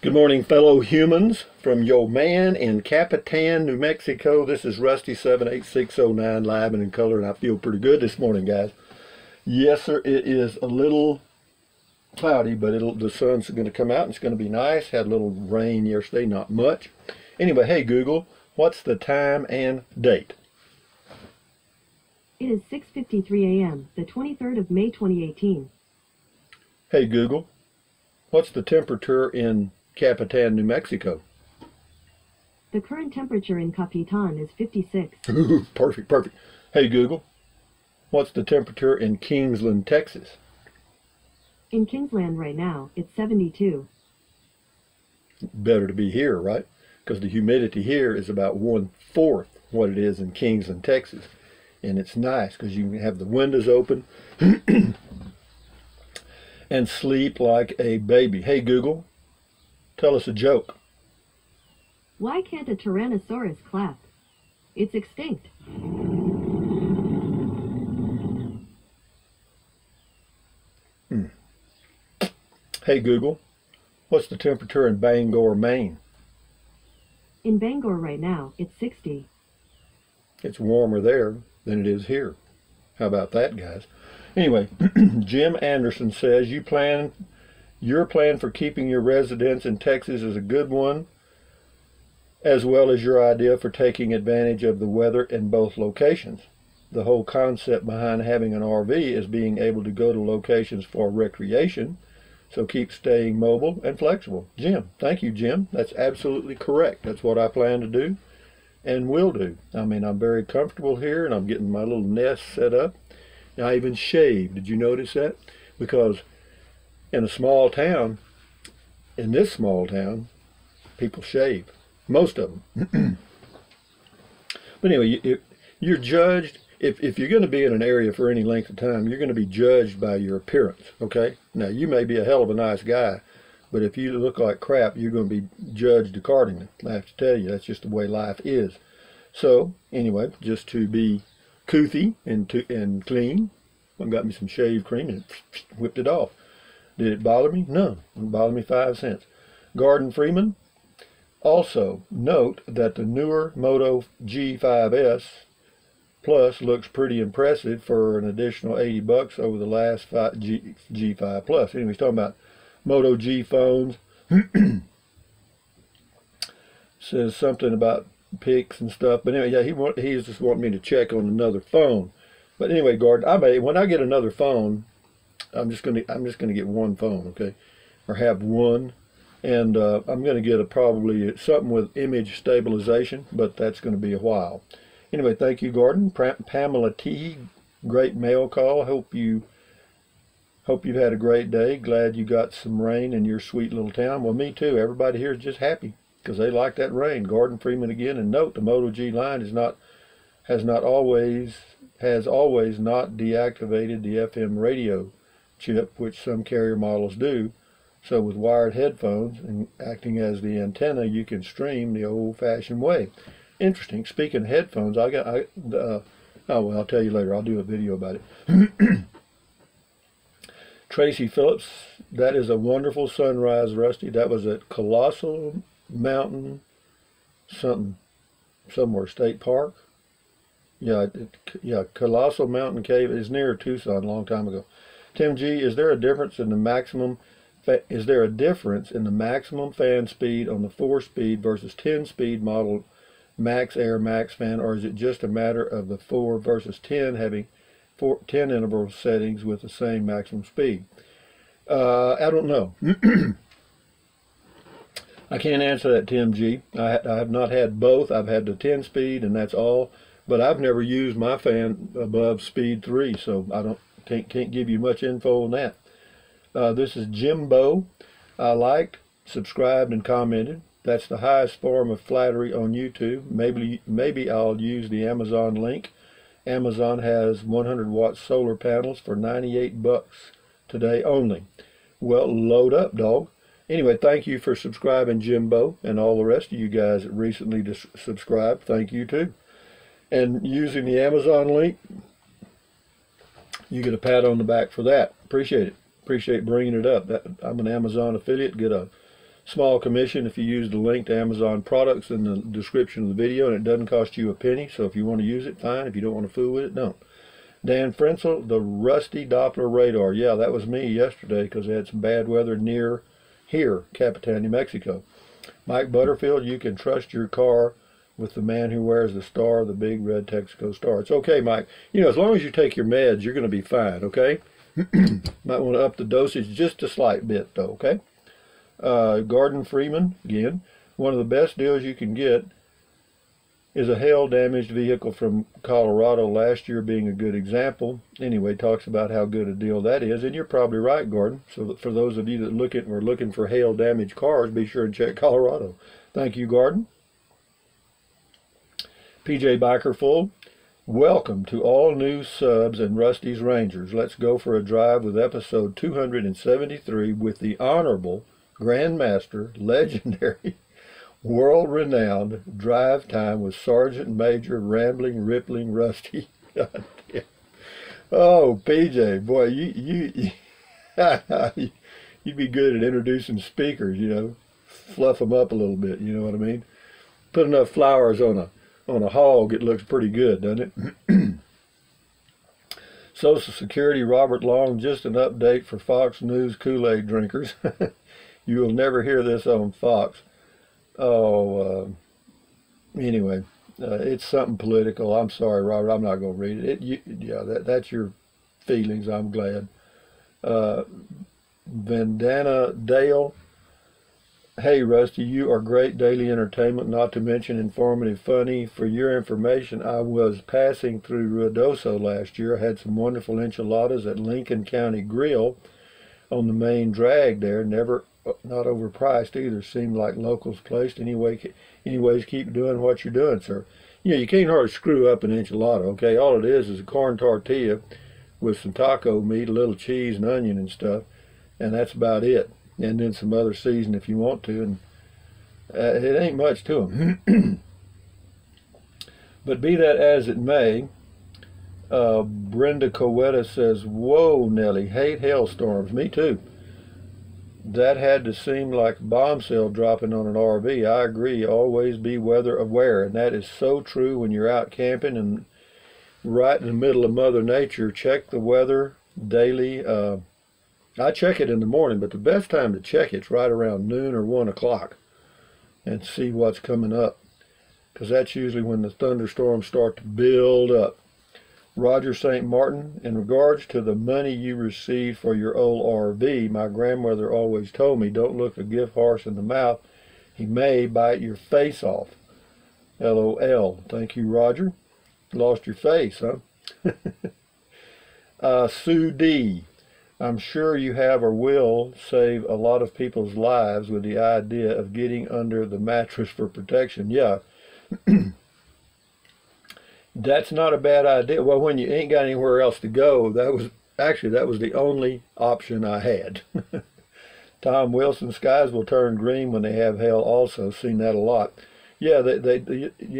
Good morning, fellow humans, from your man in Capitan, New Mexico. This is Rusty 78609 live and in color, and I feel pretty good this morning, guys. Yes, sir, it is a little cloudy, but the sun's going to come out and it's going to be nice. Had a little rain yesterday, not much. Anyway, hey Google, what's the time and date? It is 6:53 a.m., the 23rd of May 2018. Hey Google, what's the temperature in Capitan, New Mexico? The current temperature in Capitan is 56. Ooh, perfect, perfect. Hey Google, what's the temperature in Kingsland, Texas? In Kingsland right now, it's 72. Better to be here, right? Because the humidity here is about 1/4 what it is in Kingsland, Texas. And it's nice because you can have the windows open and sleep like a baby. Hey Google, tell us a joke. Why can't a Tyrannosaurus clap? It's extinct. Hey Google, what's the temperature in Bangor, Maine? In Bangor right now, it's 60. It's warmer there than it is here. How about that, guys? Anyway, Jim Anderson says your plan for keeping your residence in Texas is a good one, as well as your idea for taking advantage of the weather in both locations. The whole concept behind having an RV is being able to go to locations for recreation, so keep staying mobile and flexible. Jim, thank you, Jim. That's absolutely correct. That's what I plan to do and will do. I mean, I'm very comfortable here, and I'm getting my little nest set up. And I even shaved. Did you notice that? Because in a small town, in this small town, people shave. Most of them. But anyway, you're judged. If you're going to be in an area for any length of time, you're going to be judged by your appearance, okay? Now, you may be a hell of a nice guy, but if you look like crap, you're going to be judged accordingly. I have to tell you, that's just the way life is. So, anyway, just to be coothy and clean, I got me some shave cream and whipped it off. Did it bother me? No, it didn't bother me 5 cents. Gordon Freeman, also note that the newer Moto G5S Plus looks pretty impressive for an additional $80 over the last G5 Plus. Anyway, he's talking about Moto G phones. Says something about pics and stuff. But anyway, yeah, he's just wanting me to check on another phone. But anyway, Gordon, when I get another phone, I'm just gonna get one phone, okay, or have one, and I'm gonna get probably something with image stabilization, but that's gonna be a while. Anyway, thank you, Gordon. Pamela T, great mail call. Hope you've had a great day. Glad you got some rain in your sweet little town. Well, me too. Everybody here is just happy because they like that rain. Gordon Freeman again. And note, the Moto G line has always not deactivated the FM radio chip, which some carrier models do. So with wired headphones and acting as the antenna, you can stream the old-fashioned way. Interesting. Speaking of headphones, oh well, I'll tell you later. I'll do a video about it. Tracy Phillips, that is a wonderful sunrise, Rusty. That was at Colossal Mountain somewhere, State Park. Yeah, Colossal Mountain Cave is near Tucson a long time ago. Tim G, is there a difference in the maximum fan speed on the 4-speed versus 10-speed model Max Air Max fan, or is it just a matter of the 4 versus 10 having 10 interval settings with the same maximum speed? I don't know. I can't answer that, Tim G. I have not had both. I've had the 10 speed and that's all, but I've never used my fan above speed 3, so I can't give you much info on that. This is Jimbo. I liked, subscribed, and commented. That's the highest form of flattery on YouTube. Maybe I'll use the Amazon link. Amazon has 100-watt solar panels for $98 today only. Well, load up, dog. Anyway, thank you for subscribing, Jimbo, and all the rest of you guys that recently subscribed. Thank you too. And using the Amazon link, you get a pat on the back for that. Appreciate it. Appreciate bringing it up. I'm an Amazon affiliate. Get a small commission if you use the link to Amazon products in the description of the video, and it doesn't cost you a penny. So if you want to use it, fine. If you don't want to fool with it, don't. Dan Frenzel, the Rusty Doppler radar. Yeah, that was me yesterday because they had some bad weather near here, Capitan, New Mexico. Mike Butterfield, you can trust your car with the man who wears the star, the big red Texaco star. It's okay, Mike. You know, as long as you take your meds, you're going to be fine, okay? Might want to up the dosage just a slight bit, though, okay? Gordon Freeman, again, one of the best deals you can get is a hail-damaged vehicle from Colorado, last year being a good example. Anyway, talks about how good a deal that is, and you're probably right, Gordon. So for those of you that are looking for hail-damaged cars, be sure and check Colorado. Thank you, Gordon. PJ Bikerful, welcome to all new subs and Rusty's Rangers. Let's go for a drive with episode 273 with the Honorable Grandmaster, legendary, world-renowned drive time with Sergeant Major Rambling, Rippling Rusty. God damn. Oh, PJ, boy, you'd be good at introducing speakers, you know, fluff them up a little bit, you know what I mean? Put enough flowers on a hog, it looks pretty good, doesn't it? Social Security, Robert Long, just an update for Fox News Kool-Aid drinkers. You will never hear this on Fox. Oh, anyway, it's something political. I'm sorry, Robert, I'm not going to read it. Yeah, that's your feelings, I'm glad. Vandana Dale, hey, Rusty, you are great daily entertainment, not to mention informative, funny. For your information, I was passing through Ruidoso last year. I had some wonderful enchiladas at Lincoln County Grill on the main drag there. Not overpriced either. Seemed like locals placed. Anyways, keep doing what you're doing, sir. You know, you can't hardly screw up an enchilada, okay? All it is a corn tortilla with some taco meat, a little cheese and onion and stuff, and that's about it. And then some other season if you want to, and it ain't much to them. But be that as it may, Brenda Coweta says, whoa, Nelly, hate hailstorms. Me too. That had to seem like a bombshell dropping on an RV. I agree, always be weather aware, and that is so true when you're out camping and right in the middle of Mother Nature. Check the weather daily. I check it in the morning, but the best time to check it's right around noon or 1 o'clock and see what's coming up, because that's usually when the thunderstorms start to build up. Roger St. Martin, in regards to the money you received for your old RV, my grandmother always told me, don't look a gift horse in the mouth. He may bite your face off. LOL. Thank you, Roger. Lost your face, huh? Sue D. I'm sure you have or will save a lot of people's lives with the idea of getting under the mattress for protection. Yeah. That's not a bad idea. Well, when you ain't got anywhere else to go, that was the only option I had. Tom Wilson, skies will turn green when they have hail also. Seen that a lot. Yeah,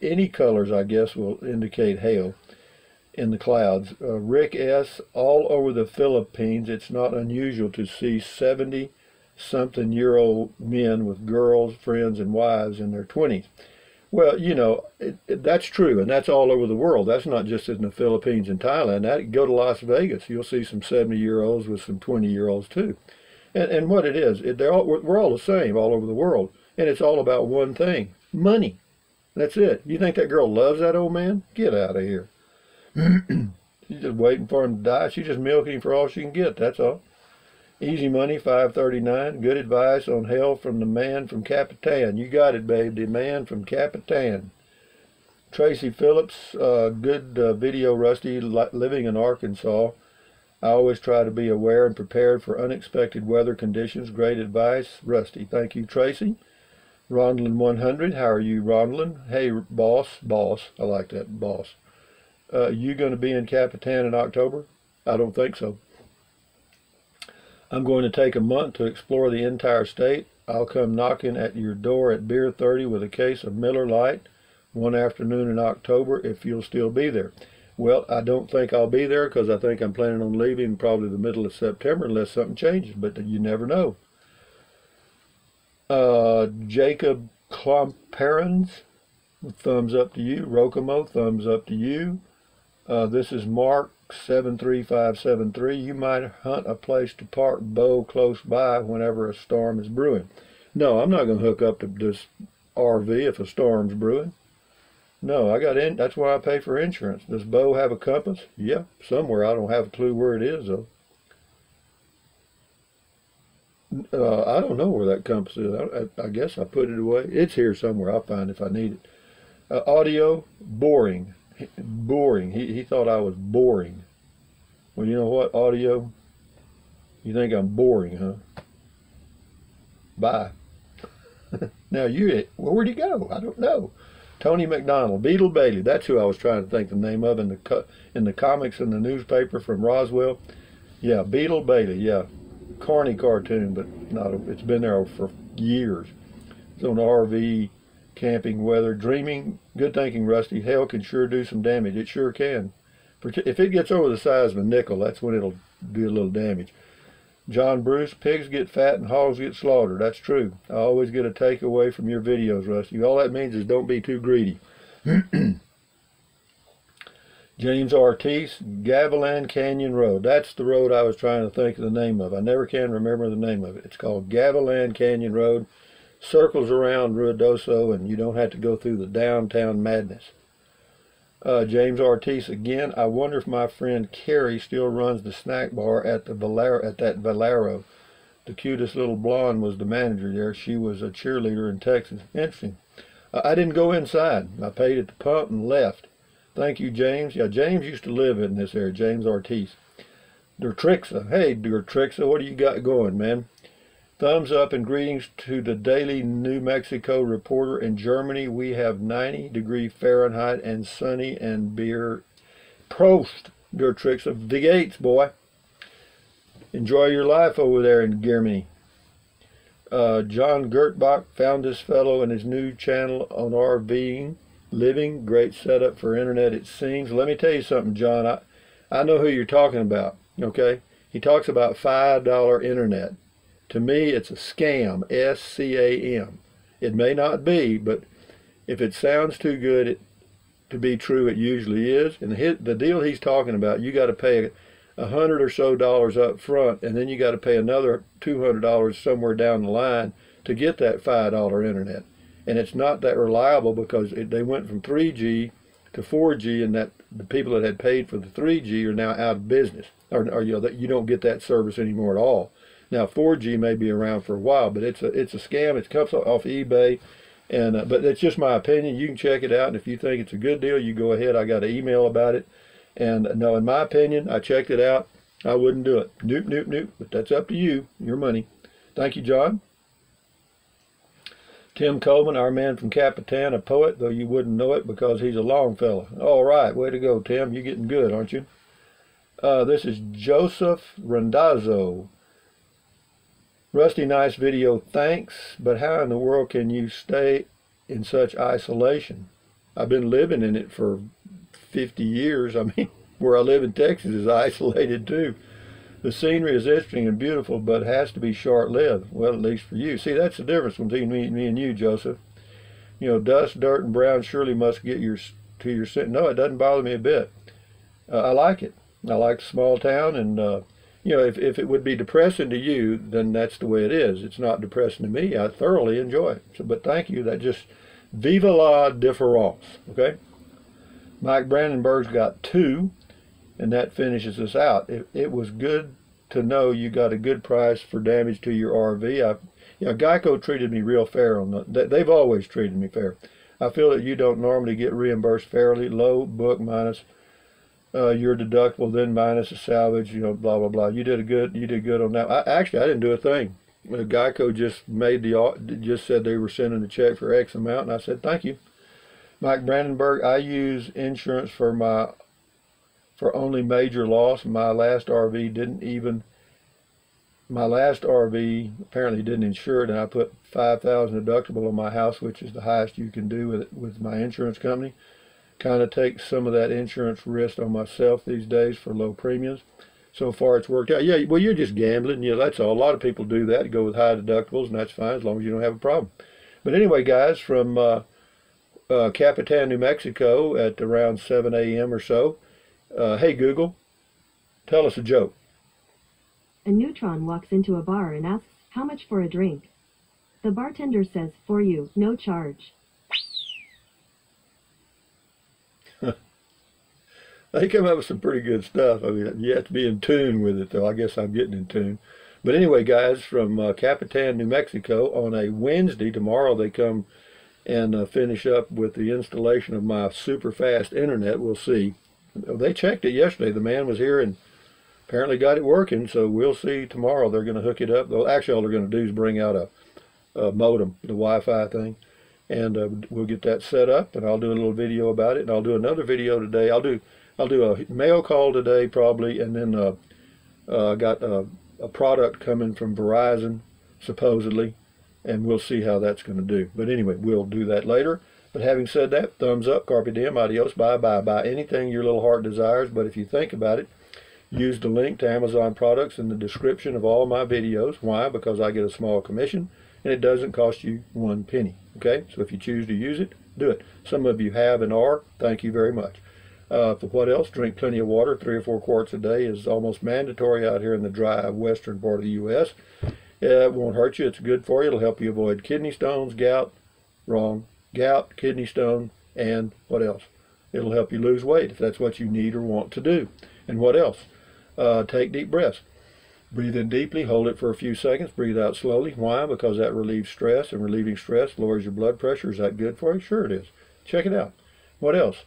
any colors, I guess, will indicate hail in the clouds. Rick S., all over the Philippines, it's not unusual to see 70-something-year-old men with girls, friends, and wives in their 20s. Well, you know, that's true, and that's all over the world. That's not just in the Philippines and Thailand. Go to Las Vegas, you'll see some 70-year-olds with some 20-year-olds too. And what it is, we're all the same all over the world, and it's all about one thing: money. That's it. You think that girl loves that old man? Get out of here. She's just waiting for him to die. She's just milking him for all she can get, that's all. Easy Money 539. Good advice on hell from the man from Capitan. You got it, babe. The man from Capitan. Tracy Phillips. Good video, Rusty. Living in Arkansas, I always try to be aware and prepared for unexpected weather conditions. Great advice, Rusty. Thank you, Tracy. Rondlin 100. How are you, Rondlin? Hey, boss. I like that, boss. You going to be in Capitan in October? I don't think so. I'm going to take a month to explore the entire state. I'll come knocking at your door at Beer 30 with a case of Miller Lite one afternoon in October if you'll still be there. Well, I don't think I'll be there because I think I'm planning on leaving probably the middle of September unless something changes, but you never know. Jacob Klomperens, thumbs up to you. Rokomo, thumbs up to you. This is Mark 73573. You might hunt a place to park bow close by whenever a storm is brewing. No, I'm not going to hook up to this RV if a storm's brewing. No, I got in. That's why I pay for insurance. Does Bo have a compass? Yeah, somewhere. I don't have a clue where it is though. I don't know where that compass is. I guess I put it away. It's here somewhere. I'll find it if I need it. Audio, boring. Boring. He thought I was boring. Well, you know what, audio? You think I'm boring, huh? Bye. Now where'd he go? I don't know. Tony McDonald, Beetle Bailey. That's who I was trying to think the name of in the comics in the newspaper from Roswell. Yeah, Beetle Bailey. Yeah, corny cartoon, but it's been there for years. It's on RV, camping, weather, dreaming. Good thinking, Rusty. Hell can sure do some damage. It sure can. If it gets over the size of a nickel, that's when it'll do a little damage. John Bruce, pigs get fat and hogs get slaughtered. That's true. I always get a takeaway from your videos, Rusty. All that means is don't be too greedy. James Ortiz, Gavilan Canyon Road. That's the road I was trying to think of the name of. I never can remember the name of it. It's called Gavilan Canyon Road. Circles around Ruidoso, and you don't have to go through the downtown madness. James Ortiz again. I wonder if my friend Carrie still runs the snack bar at that Valero. The cutest little blonde was the manager there. She was a cheerleader in Texas. Interesting. I didn't go inside. I paid at the pump and left. Thank you, James. Yeah, James used to live in this area. James Ortiz. Dertrixa. Hey, Dertrixa, what do you got going, man? Thumbs up and greetings to the Daily New Mexico reporter. In Germany, we have 90 Fahrenheit and sunny and beer. Prost, der tricks of the gates, boy. Enjoy your life over there in Germany. John Gertbach found this fellow in his new channel on RVing, living. Great setup for internet, it seems. Let me tell you something, John. I know who you're talking about, okay? He talks about $5 internet. To me, it's a scam, S-C-A-M. It may not be, but if it sounds too good to be true, it usually is. And the deal he's talking about, you got to pay $100 or so up front, and then you got to pay another $200 somewhere down the line to get that $5 internet. And it's not that reliable because they went from 3G to 4G, and that the people that had paid for the 3G are now out of business, or you know, that you don't get that service anymore at all. Now 4G may be around for a while, but it's a scam. It comes off eBay, and but it's just my opinion. You can check it out, and if you think it's a good deal, you go ahead. I got an email about it, and no, in my opinion, I checked it out. I wouldn't do it. Nope, nope, nope. But that's up to you. Your money. Thank you, John. Tim Coleman, our man from Capitan, a poet, though you wouldn't know it because he's a Longfellow. All right, way to go, Tim. You're getting good, aren't you? This is Joseph Randazzo. Rusty, nice video, thanks, but how in the world can you stay in such isolation? I've been living in it for 50 years. I mean, where I live in Texas is isolated too. The scenery is interesting and beautiful, but has to be short-lived. Well, at least for you. See, that's the difference between me and you, Joseph. You know, dust, dirt, and brown surely must get to your sin. No, it doesn't bother me a bit. I like it. I like the small town, and you know, if it would be depressing to you, then that's the way it is. It's not depressing to me. I thoroughly enjoy it. So, but thank you. That just, vive la différence, okay? Mike Brandenburg's got 2, and that finishes us out. It was good to know you got a good price for damage to your RV. Geico treated me real fair on that. They've always treated me fair. I feel that you don't normally get reimbursed fairly. Low book minus your deductible, then minus a salvage, you know, blah blah blah. You did good on that. I didn't do a thing. Geico just said they were sending a check for X amount, and I said thank you. Mike Brandenburg, I use insurance for only major loss. My last RV apparently didn't insure it, and I put $5,000 deductible on my house, which is the highest you can do with my insurance company. Kind of take some of that insurance risk on myself these days for low premiums. so far it's worked out. Yeah, well, you're just gambling. That's all. A lot of people do that, go with high deductibles, and that's fine as long as you don't have a problem. But anyway, guys, from Capitan, New Mexico at around 7 a.m. or so. Hey, Google, tell us a joke. A neutron walks into a bar and asks, "How much for a drink?" The bartender says, "For you, no charge." They come up with some pretty good stuff. I mean, you have to be in tune with it, though. I guess I'm getting in tune. But anyway, guys, from Capitan, New Mexico, on a Wednesday, tomorrow they come and finish up with the installation of my super fast internet. We'll see. They checked it yesterday. The man was here and apparently got it working, so we'll see tomorrow. They're going to hook it up. Actually, all they're going to do is bring out a modem, the Wi-Fi thing, and we'll get that set up, and I'll do a little video about it, and I'll do another video today. I'll do a mail call today probably, and then I got a product coming from Verizon supposedly, and we'll see how that's going to do. But anyway, we'll do that later. But having said that, thumbs up, carpe diem, adios, bye, bye, bye. Anything your little heart desires. But if you think about it, use the link to Amazon products in the description of all my videos. Why? Because I get a small commission, and it doesn't cost you 1 penny. Okay? So if you choose to use it, do it. Some of you have and are. Thank you very much. For what else? Drink plenty of water. 3 or 4 quarts a day is almost mandatory out here in the dry western part of the U.S. It won't hurt you. It's good for you. It'll help you avoid kidney stones, gout. Wrong. Gout, kidney stone, and what else? It'll help you lose weight if that's what you need or want to do. And what else? Take deep breaths. Breathe in deeply, hold it for a few seconds, breathe out slowly. Why? Because that relieves stress, and relieving stress lowers your blood pressure. Is that good for you? Sure it is. Check it out. What else?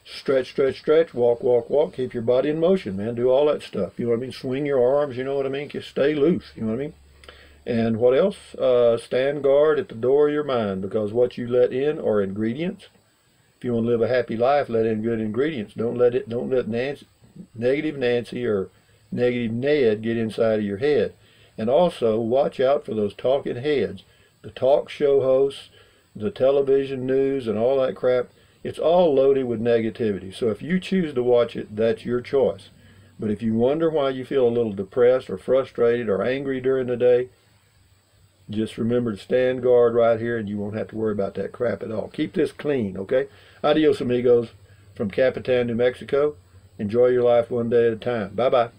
Stretch, stretch, stretch, walk, walk, walk. Keep your body in motion, man. Do all that stuff. You know what I mean? Swing your arms, you know what I mean? Just stay loose, you know what I mean? And what else? Stand guard at the door of your mind, because what you let in are ingredients. If you want to live a happy life, let in good ingredients. Don't let negative Nancy or negative Ned get inside of your head. And also watch out for those talking heads, the talk show hosts, the television news, and all that crap. It's all loaded with negativity. So if you choose to watch it, that's your choice. But if you wonder why you feel a little depressed or frustrated or angry during the day, just remember to stand guard right here, and you won't have to worry about that crap at all. Keep this clean, okay? Adios, amigos, from Capitan, New Mexico. Enjoy your life one day at a time. Bye-bye.